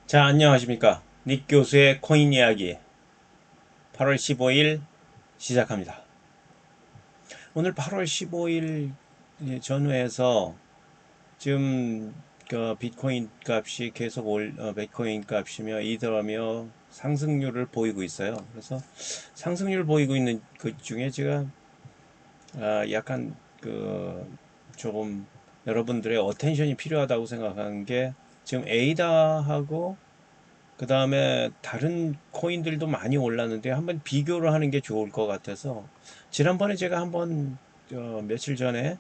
자, 안녕하십니까. 닉 교수의 코인 이야기 8월 15일 시작합니다. 오늘 8월 15일 전후에서 지금 그 비트코인 값이 계속 비트코인 값이며 이더며 상승률을 보이고 있어요. 그래서 상승률 보이고 있는 그 중에 제가 약간 조금 여러분들의 어텐션이 필요하다고 생각한 게 지금 에이다하고 그 다음에 다른 코인들도 많이 올랐는데 한번 비교를 하는 게 좋을 것 같아서 지난번에 제가 한번 며칠 전에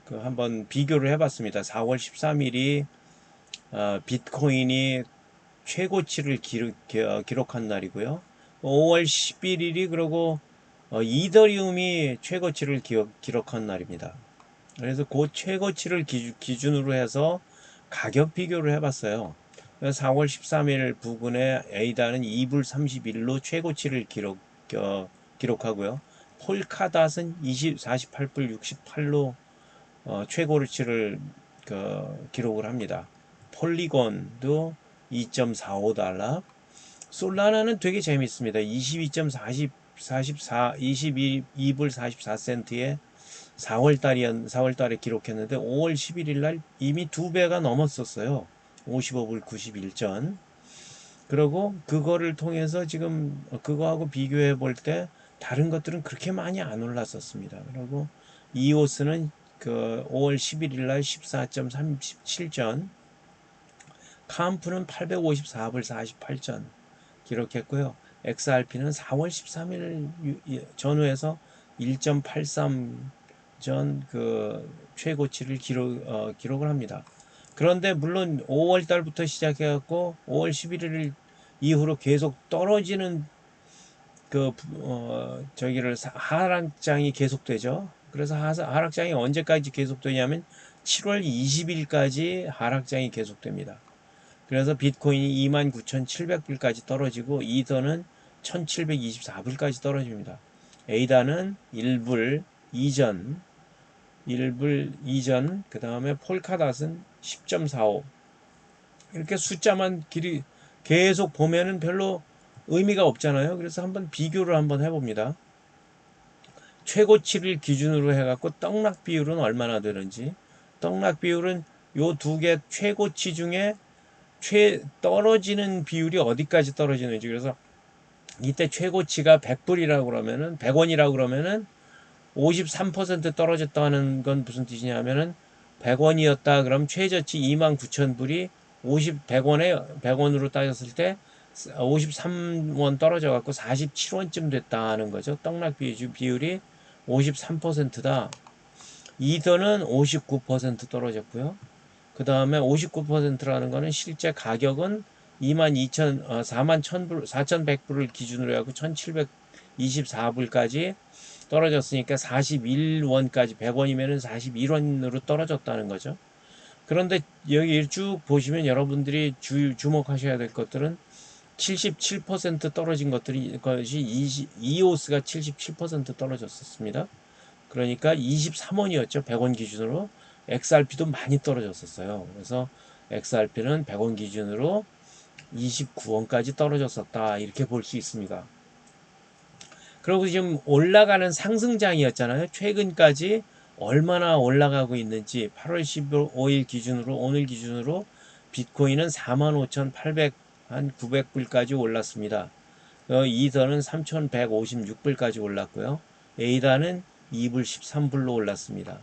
한번 비교를 해봤습니다. 4월 13일이 비트코인이 최고치를 기록한 날이고요. 5월 11일이 그리고 이더리움이 최고치를 기록한 날입니다. 그래서 그 최고치를 기준으로 해서 가격 비교를 해봤어요. 4월 13일 부근에 에이다는 2불 31로 최고치를 기록하고요. 폴카닷은 48불 68로 최고치를 기록을 합니다. 폴리곤도 2.45달러. 솔라나는 되게 재밌습니다. 22불 44센트에 4월 달에 기록했는데 5월 11일 날 이미 두 배가 넘었었어요. 55불 91전. 그리고 그거를 통해서 지금 그거하고 비교해 볼 때 다른 것들은 그렇게 많이 안 올랐었습니다. 그리고 이오스는 5월 11일 날 14.37전, 캄프는 854불 48전 기록했고요. XRP는 4월 13일 전후에서 1.83 전 최고치를 기록을 합니다. 그런데 물론 5월 달부터 시작해갖고 5월 11일 이후로 계속 떨어지는 저기를 하락장이 계속되죠. 그래서 하락장이 언제까지 계속되냐면 7월 20일까지 하락장이 계속됩니다. 그래서 비트코인이 29,700불까지 떨어지고 이더는 1,724불까지 떨어집니다. 에이다는 1불 이전, 그 다음에 폴카닷은 10.45. 이렇게 숫자만 계속 보면은 별로 의미가 없잖아요. 그래서 한번 비교를 한번 해봅니다. 최고치를 기준으로 해갖고 떡락 비율은 얼마나 되는지. 떡락 비율은 요 두 개 최고치 중에 떨어지는 비율이 어디까지 떨어지는지. 그래서 이때 최고치가 100불이라고 그러면은 100원이라고 그러면은 53% 떨어졌다는 건 무슨 뜻이냐면은 100원이었다 그럼 최저치 29,000불이 100원으로 따졌을 때 53원 떨어져 갖고 47원쯤 됐다는 거죠. 떡락 비율이 53%다. 이더는 59% 떨어졌고요. 그 다음에 59%라는 거는 실제 가격은 4,100불을 기준으로 해갖고 1,724불까지 떨어졌으니까 41원까지 100원이면은 41원으로 떨어졌다는 거죠. 그런데 여기 쭉 보시면 여러분들이 주목하셔야 될 것들은 77% 떨어진 것이 이오스가 77% 떨어졌었습니다. 그러니까 23원이었죠. 100원 기준으로. XRP도 많이 떨어졌었어요. 그래서 XRP는 100원 기준으로 29원까지 떨어졌었다. 이렇게 볼 수 있습니다. 그리고 지금 올라가는 상승장이었잖아요. 최근까지 얼마나 올라가고 있는지 8월 15일 기준으로 오늘 기준으로 비트코인은 45,800 한 900불까지 올랐습니다. 이더는 3,156불까지 올랐고요. 에이다는 2불 13불로 올랐습니다.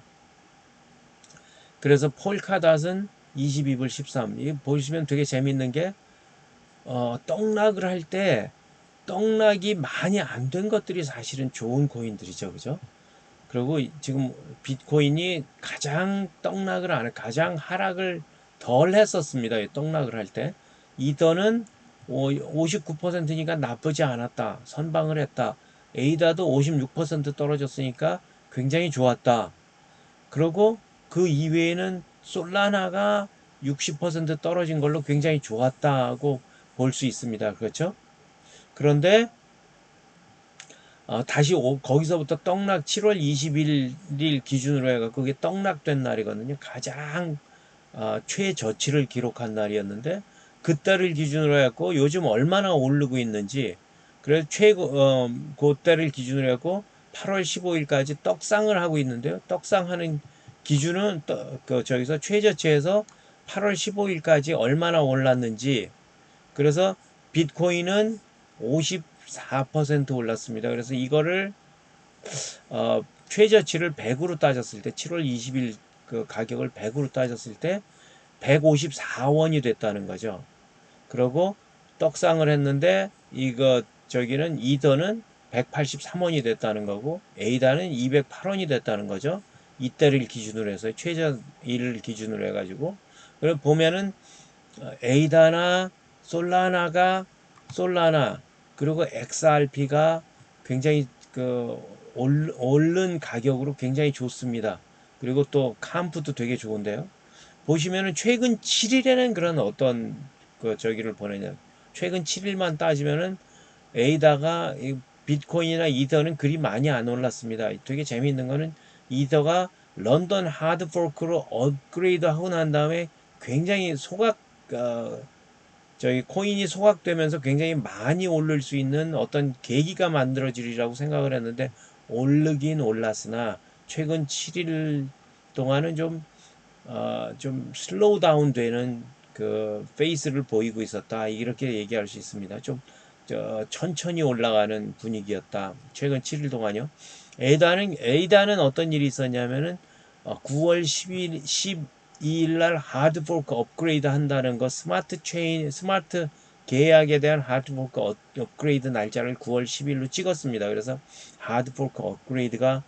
그래서 폴카닷은 22불 13. 이 보시면 되게 재밌는 게 떡락을 할 때 떡락이 많이 안 된 것들이 사실은 좋은 코인들이죠. 그죠? 그리고 지금 비트코인이 가장 떡락을 안 해, 가장 하락을 덜 했었습니다. 떡락을 할 때. 이더는 59%니까 나쁘지 않았다. 선방을 했다. 에이다도 56% 떨어졌으니까 굉장히 좋았다. 그리고 그 이외에는 솔라나가 60% 떨어진 걸로 굉장히 좋았다고 볼 수 있습니다. 그렇죠? 그런데 다시 거기서부터 떡락 7월 21일 기준으로 해서 그게 떡락된 날이거든요. 가장 최저치를 기록한 날이었는데 그때를 기준으로 해갖고 요즘 얼마나 오르고 있는지, 그래서 그때를 기준으로 해갖고 8월 15일까지 떡상을 하고 있는데요. 떡상하는 기준은 저기서 최저치에서 8월 15일까지 얼마나 올랐는지. 그래서 비트코인은 54% 올랐습니다. 그래서 이거를 최저치를 100으로 따졌을 때, 7월 20일 그 가격을 100으로 따졌을 때 154원이 됐다는 거죠. 그러고 떡상을 했는데 이거 저기는 이더는 183원이 됐다는 거고 에이다는 208원이 됐다는 거죠. 이때를 기준으로 해서 최저일을 기준으로 해가지고, 그리고 보면은 에이다나 솔라나 그리고 XRP가 굉장히 오른 가격으로 굉장히 좋습니다. 그리고 또 캄프도 되게 좋은데요. 보시면은 최근 7일에는 그런 어떤 저기를 보내냐. 최근 7일만 따지면은 에이다가 비트코인이나 이더는 그리 많이 안 올랐습니다. 되게 재미있는 거는 이더가 런던 하드포크로 업그레이드 하고 난 다음에 굉장히 어, 저희 코인이 소각되면서 굉장히 많이 오를 수 있는 어떤 계기가 만들어지리라고 생각을 했는데 오르긴 올랐으나 최근 7일 동안은 좀 슬로우 다운 되는 그 페이스를 보이고 있었다. 이렇게 얘기할 수 있습니다. 좀 천천히 올라가는 분위기였다. 최근 7일 동안요. 에이다는 어떤 일이 있었냐면은 9월 12일 날 하드포크 업그레이드 한다는 거, 스마트 계약에 대한 하드포크 업그레이드 날짜를 9월 10일로 찍었습니다. 그래서 하드포크 업그레이드가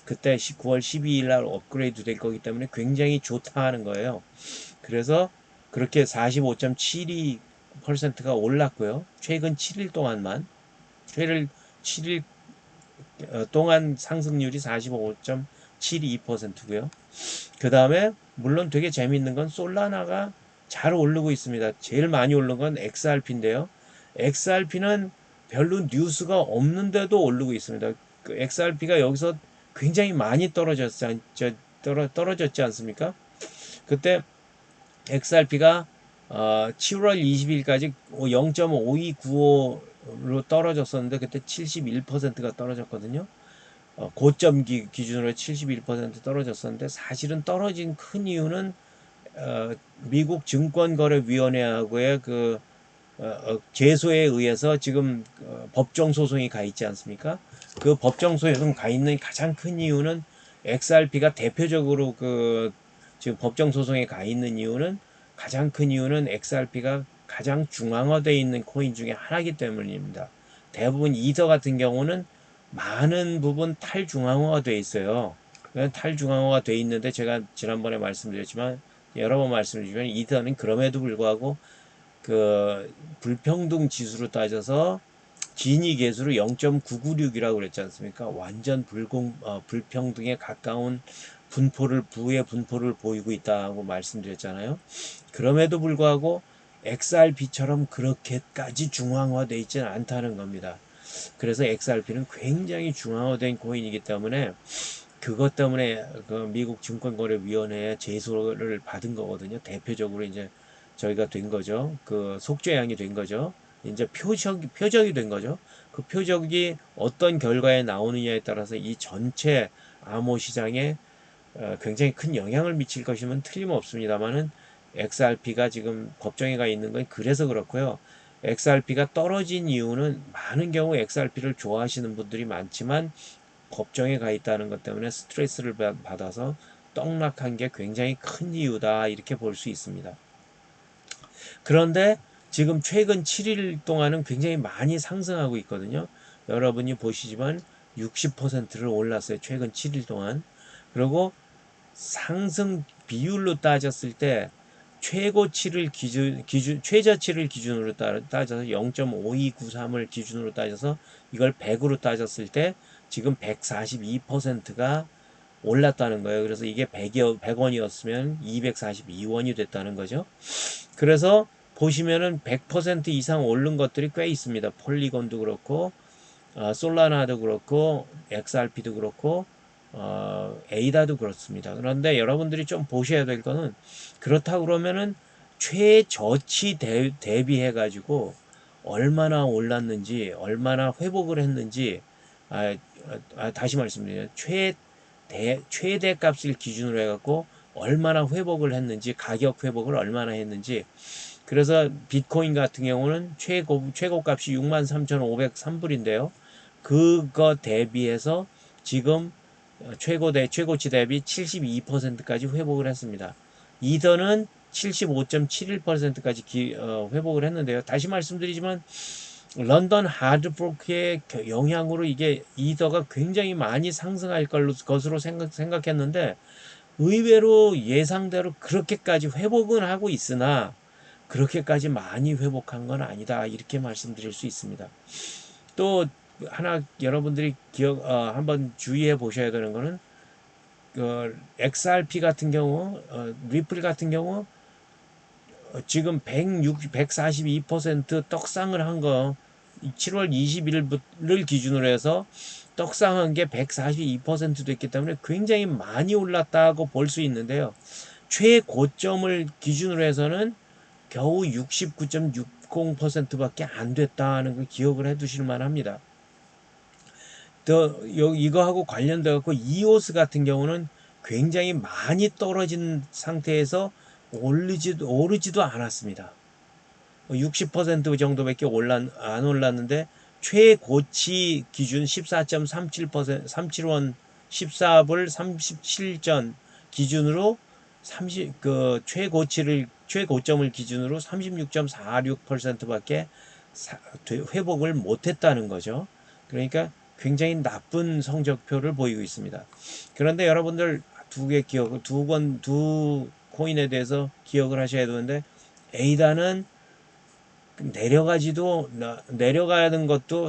그때 9월 12일 날 업그레이드 될 거기 때문에 굉장히 좋다 하는 거예요. 그래서 그렇게 45.72%가 올랐고요. 최근 7일 동안만, 최근 7일 동안 상승률이 45.72%고요. 그 다음에 물론 되게 재밌는 건 솔라나가 잘 오르고 있습니다. 제일 많이 오른 건 XRP인데요. XRP는 별로 뉴스가 없는데도 오르고 있습니다. 그 XRP가 여기서 굉장히 많이 떨어졌지 않습니까? 그때 XRP가 7월 20일까지 0.5295로 떨어졌었는데 그때 71%가 떨어졌거든요. 고점 기준으로 71% 떨어졌었는데, 사실은 떨어진 큰 이유는 미국 증권거래위원회하고의 제소에 의해서 지금 법정 소송이 가 있지 않습니까? 그 법정 소송 가 있는 가장 큰 이유는 XRP가 대표적으로 지금 법정 소송에 가 있는 이유는, 가장 큰 이유는 XRP가 가장 중앙화되어 있는 코인 중에 하나이기 때문입니다. 대부분 이더 같은 경우는 많은 부분 탈중앙화가 돼 있어요. 탈중앙화가 돼 있는데 제가 지난번에 말씀드렸지만, 여러 번 말씀드리지만, 이더는 그럼에도 불구하고 불평등 지수로 따져서 지니 계수로 0.996이라고 그랬지 않습니까? 완전 불평등에 가까운 부의 분포를 보이고 있다고 말씀드렸잖아요. 그럼에도 불구하고 XRP처럼 그렇게까지 중앙화되어 있지는 않다는 겁니다. 그래서 XRP는 굉장히 중앙화된 코인이기 때문에 그것 때문에 미국 증권거래위원회에 제소를 받은 거거든요. 대표적으로 이제 저희가 된 거죠. 속죄양이 된 거죠. 이제 표적이 된 거죠. 그 표적이 어떤 결과에 나오느냐에 따라서 이 전체 암호 시장에 굉장히 큰 영향을 미칠 것이면 틀림없습니다만은, XRP가 지금 법정에 가 있는 건 그래서 그렇고요. XRP가 떨어진 이유는, 많은 경우 XRP를 좋아하시는 분들이 많지만 법정에 가 있다는 것 때문에 스트레스를 받아서 떡락한 게 굉장히 큰 이유다, 이렇게 볼 수 있습니다. 그런데 지금 최근 7일 동안은 굉장히 많이 상승하고 있거든요. 여러분이 보시지만 60%를 올랐어요. 최근 7일 동안. 그리고 상승 비율로 따졌을 때 최저치를 기준으로 따져서 0.5293을 기준으로 따져서 이걸 100으로 따졌을 때 지금 142%가 올랐다는 거예요. 그래서 이게 100원이었으면 242원이 됐다는 거죠. 그래서 보시면은 100% 이상 오른 것들이 꽤 있습니다. 폴리곤도 그렇고, 솔라나도 그렇고, XRP도 그렇고, 에이다도 그렇습니다. 그런데 여러분들이 좀 보셔야 될 거는, 그렇다고 그러면은 최저치 대비해 가지고 얼마나 올랐는지, 얼마나 회복을 했는지, 다시 말씀드리면 최대 값을 기준으로 해갖고 얼마나 회복을 했는지, 가격 회복을 얼마나 했는지. 그래서 비트코인 같은 경우는 최고 값이 63,503불인데요. 그거 대비해서 지금 최고치 대비 72%까지 회복을 했습니다. 이더는 75.71%까지 회복을 했는데요. 다시 말씀드리지만 런던 하드포크의 영향으로 이게 이더가 굉장히 많이 상승할 것으로 생각했는데 의외로 예상대로 그렇게까지 회복은 하고 있으나 그렇게까지 많이 회복한 건 아니다. 이렇게 말씀드릴 수 있습니다. 또 하나 여러분들이 한번 주의해 보셔야 되는 거는 XRP 같은 경우, 리플 같은 경우 지금 142% 떡상을 한 거 7월 20일을 기준으로 해서 떡상한 게 142%도 있기 때문에 굉장히 많이 올랐다고 볼 수 있는데요. 최고점을 기준으로 해서는 겨우 69.60%밖에 안 됐다는 걸 기억을 해 두실 만합니다. 또 이거하고 관련돼 갖고 이오스 같은 경우는 굉장히 많이 떨어진 상태에서 오르지도 않았습니다. 60% 정도밖에 안 올랐는데 최고치 기준 14.37% 37원 14불 37전 기준으로 최고점을 기준으로 36.46%밖에 회복을 못했다는 거죠. 그러니까 굉장히 나쁜 성적표를 보이고 있습니다. 그런데 여러분들 두 코인에 대해서 기억을 하셔야 되는데 에이다는 내려가는 것도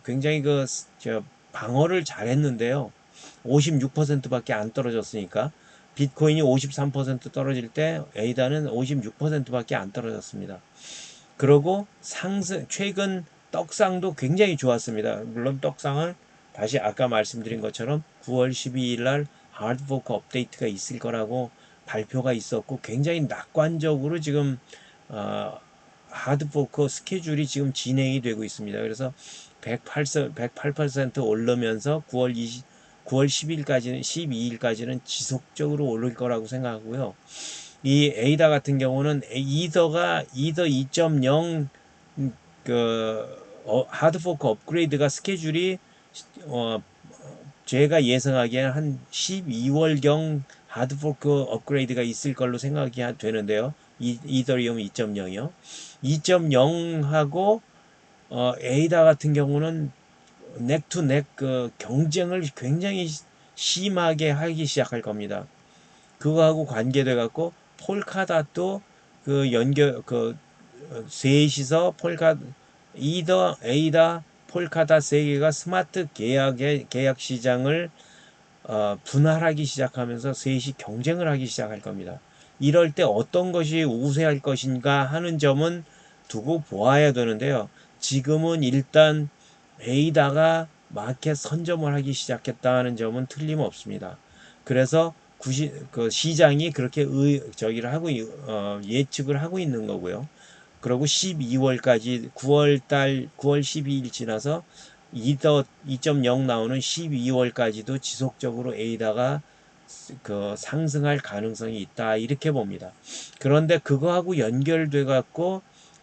굉장히 방어를 잘했는데요. 56%밖에 안 떨어졌으니까 비트코인이 53% 떨어질 때 에이다는 56%밖에 안 떨어졌습니다. 그리고 최근 떡상도 굉장히 좋았습니다. 물론 떡상은 다시 아까 말씀드린 것처럼 9월 12일 날 하드포크 업데이트가 있을 거라고 발표가 있었고 굉장히 낙관적으로 지금 하드포크 스케줄이 지금 진행이 되고 있습니다. 그래서 108% 오르면서 9월 12일까지는 지속적으로 오를 거라고 생각하고요. 이 에이다 같은 경우는 이더 2.0 하드포크 업그레이드가 스케줄이 제가 예상하기에는 한 12월경 하드포크 업그레이드가 있을 걸로 생각이 되는데요. 이더리움 2.0이요. 2.0하고 에이다 같은 경우는 넥투넥 경쟁을 굉장히 심하게 하기 시작할 겁니다. 그거하고 관계돼 갖고 폴카닷도 셋이서 이더 에이다 폴카닷 세 개가 스마트 계약 시장을 분할하기 시작하면서 셋이 경쟁을 하기 시작할 겁니다. 이럴 때 어떤 것이 우세할 것인가 하는 점은 두고 보아야 되는데요. 지금은 일단 에이다가 마켓 선점을 하기 시작했다는 점은 틀림없습니다. 그래서 시장이 그렇게 예측을 하고 있는 거고요. 그리고 12월까지 9월 12일 지나서 이더 2.0 나오는 12월까지도 지속적으로 에이다가 상승할 가능성이 있다 이렇게 봅니다. 그런데 그거하고 연결돼 갖고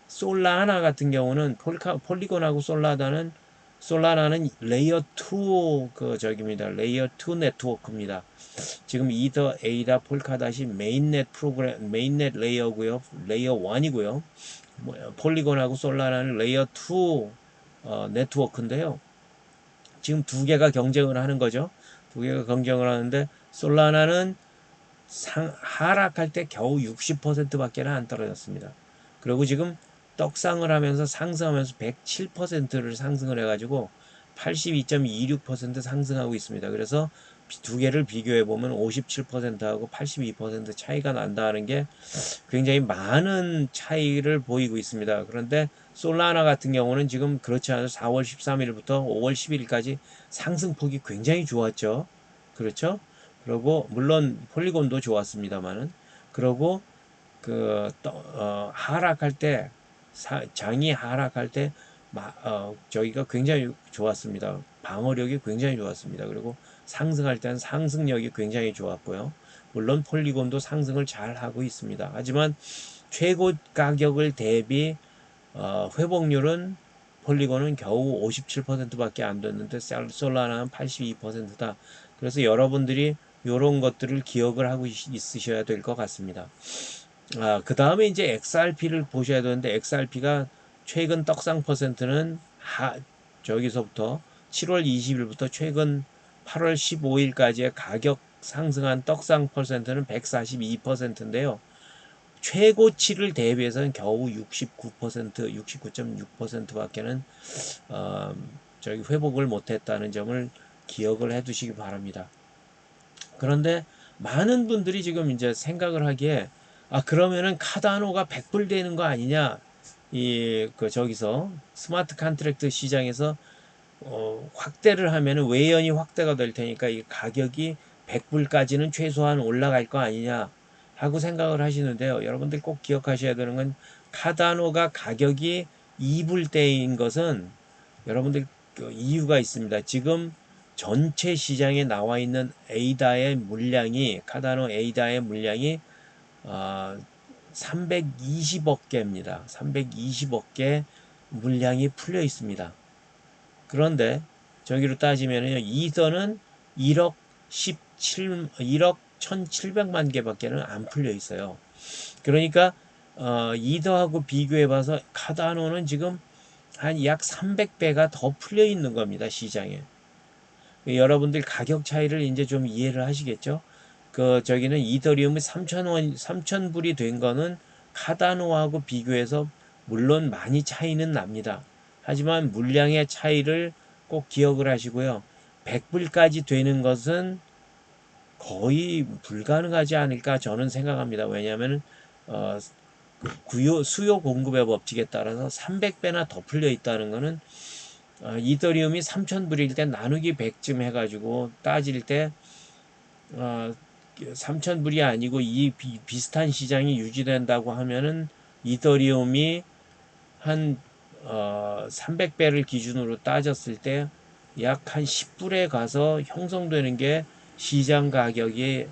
솔라나 같은 경우는 폴리곤하고 솔라나는 레이어 2 레이어 2 네트워크입니다. 지금 이더 에이다 폴카닷이 메인넷 레이어고요. 레이어 1이고요. 폴리곤하고 솔라나는 레이어 2 네트워크인데요. 지금 두 개가 경쟁을 하는 거죠. 두 개가 경쟁을 하는데 솔라나는 하락할 때 겨우 60%밖에 안 떨어졌습니다. 그리고 지금 떡상을 하면서 상승하면서 107%를 상승을 해가지고 82.26% 상승하고 있습니다. 그래서 두 개를 비교해 보면 57%하고 82% 차이가 난다는 게 굉장히 많은 차이를 보이고 있습니다. 그런데 솔라나 같은 경우는 지금 그렇지 않아서 4월 13일부터 5월 11일까지 상승폭이 굉장히 좋았죠. 그렇죠? 그리고 물론 폴리곤도 좋았습니다만은 그리고 하락할 때, 장이 하락할 때 저기가 굉장히 좋았습니다. 방어력이 굉장히 좋았습니다. 그리고 상승할 때는 상승력이 굉장히 좋았고요. 물론 폴리곤도 상승을 잘 하고 있습니다. 하지만 최고 가격을 대비 회복률은 폴리곤은 겨우 57%밖에 안 됐는데 솔라나는 82%다. 그래서 여러분들이 이런 것들을 기억을 하고 있으셔야 될 것 같습니다. 그 다음에 이제 XRP를 보셔야 되는데, XRP가 최근 떡상 퍼센트는 저기서부터 7월 20일부터 최근 8월 15일까지의 가격 상승한 떡상 퍼센트는 142%인데요. 최고치를 대비해서는 겨우 69%, 69.6%밖에는 저기 회복을 못했다는 점을 기억을 해두시기 바랍니다. 그런데 많은 분들이 지금 이제 생각을 하기에 그러면은 카다노가 100불 되는 거 아니냐? 저기서 스마트 컨트랙트 시장에서 확대를 하면은 외연이 확대가 될 테니까 이 가격이 100불까지는 최소한 올라갈 거 아니냐 하고 생각을 하시는데요. 여러분들 꼭 기억하셔야 되는 건 카다노가 가격이 2불대인 것은 여러분들 이유가 있습니다. 지금 전체 시장에 나와 있는 에이다의 물량이 카다노 에이다의 물량이 320억 개입니다. 320억 개 물량이 풀려 있습니다. 그런데 저기로 따지면요, 이더는 1억 1,700만 개밖에는 안 풀려 있어요. 그러니까 이더하고 비교해 봐서 카다노는 지금 한 약 300배가 더 풀려 있는 겁니다, 시장에. 여러분들 가격 차이를 이제 좀 이해를 하시겠죠? 저기는 이더리움이 3,000원, 3,000불이 된 거는 카다노하고 비교해서 물론 많이 차이는 납니다. 하지만 물량의 차이를 꼭 기억을 하시고요. 100불까지 되는 것은 거의 불가능하지 않을까 저는 생각합니다. 왜냐하면 어, 수요 공급의 법칙에 따라서 300배나 더 풀려 있다는 것은 이더리움이 3,000불일 때 나누기 100쯤 해가지고 따질 때 3,000불이 아니고 이 비슷한 시장이 유지된다고 하면은 이더리움이 한 300배를 기준으로 따졌을 때 약 한 10불에 가서 형성되는 게 시장 가격이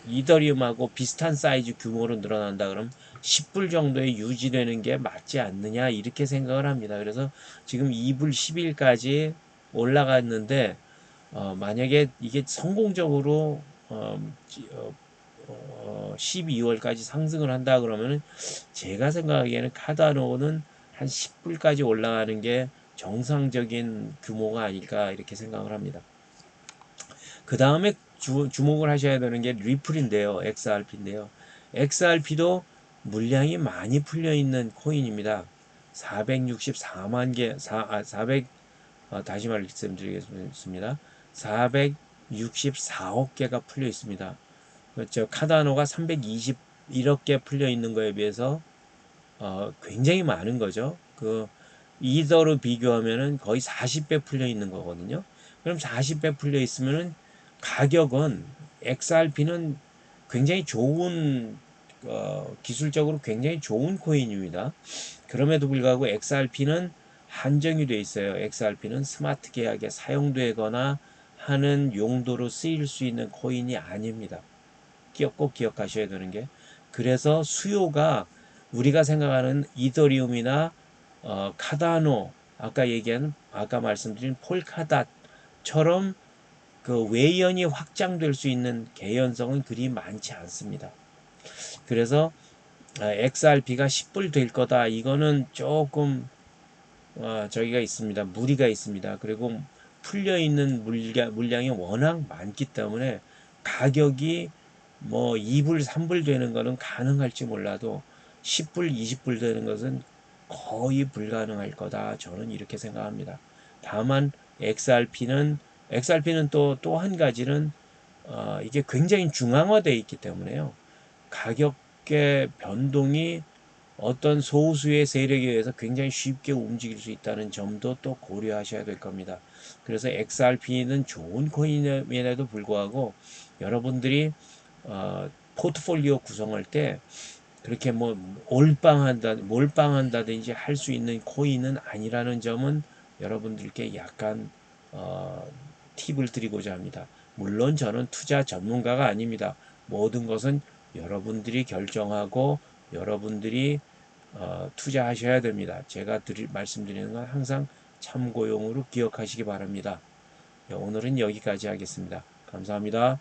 이더리움하고 비슷한 사이즈 규모로 늘어난다 그러면 10불 정도에 유지되는 게 맞지 않느냐 이렇게 생각을 합니다. 그래서 지금 2불 10일까지 올라갔는데 만약에 이게 성공적으로 12월까지 상승을 한다 그러면은 제가 생각하기에는 카다노는 한 10불까지 올라가는 게 정상적인 규모가 아닐까 이렇게 생각을 합니다. 그 다음에 주목을 하셔야 되는 게 리플인데요. XRP인데요. XRP도 물량이 많이 풀려 있는 코인입니다. 464만 개, 400, 다시 말씀드리겠습니다. 464억 개가 풀려 있습니다. 그렇죠. 카다노가 321억 개 풀려 있는 거에 비해서 굉장히 많은 거죠. 이더로 비교하면은 거의 40배 풀려 있는 거거든요. 그럼 40배 풀려 있으면은 가격은 XRP는 굉장히 좋은 기술적으로 굉장히 좋은 코인입니다. 그럼에도 불구하고 XRP는 한정이 돼 있어요. XRP는 스마트 계약에 사용되거나 하는 용도로 쓰일 수 있는 코인이 아닙니다. 꼭 기억하셔야 되는 게 그래서 수요가 우리가 생각하는 이더리움이나 카다노 아까 말씀드린 폴카닷처럼 외연이 확장될 수 있는 개연성은 그리 많지 않습니다. 그래서 XRP가 10불 될 거다 이거는 조금 저기가 있습니다. 무리가 있습니다. 그리고 풀려 있는 물량이 워낙 많기 때문에 가격이 뭐 2불, 3불 되는 거는 가능할지 몰라도 10불, 20불 되는 것은 거의 불가능할 거다. 저는 이렇게 생각합니다. 다만 XRP는 또 한 가지는 이게 굉장히 중앙화되어 있기 때문에요. 가격의 변동이 어떤 소수의 세력에 의해서 굉장히 쉽게 움직일 수 있다는 점도 또 고려하셔야 될 겁니다. 그래서 XRP는 좋은 코인임에도 불구하고 여러분들이 포트폴리오 구성할 때 그렇게 뭐 몰빵한다든지 할 수 있는 코인은 아니라는 점은 여러분들께 약간 어, 팁을 드리고자 합니다. 물론 저는 투자 전문가가 아닙니다. 모든 것은 여러분들이 결정하고 여러분들이 투자하셔야 됩니다. 제가 말씀드리는 건 항상 참고용으로 기억하시기 바랍니다. 오늘은 여기까지 하겠습니다. 감사합니다.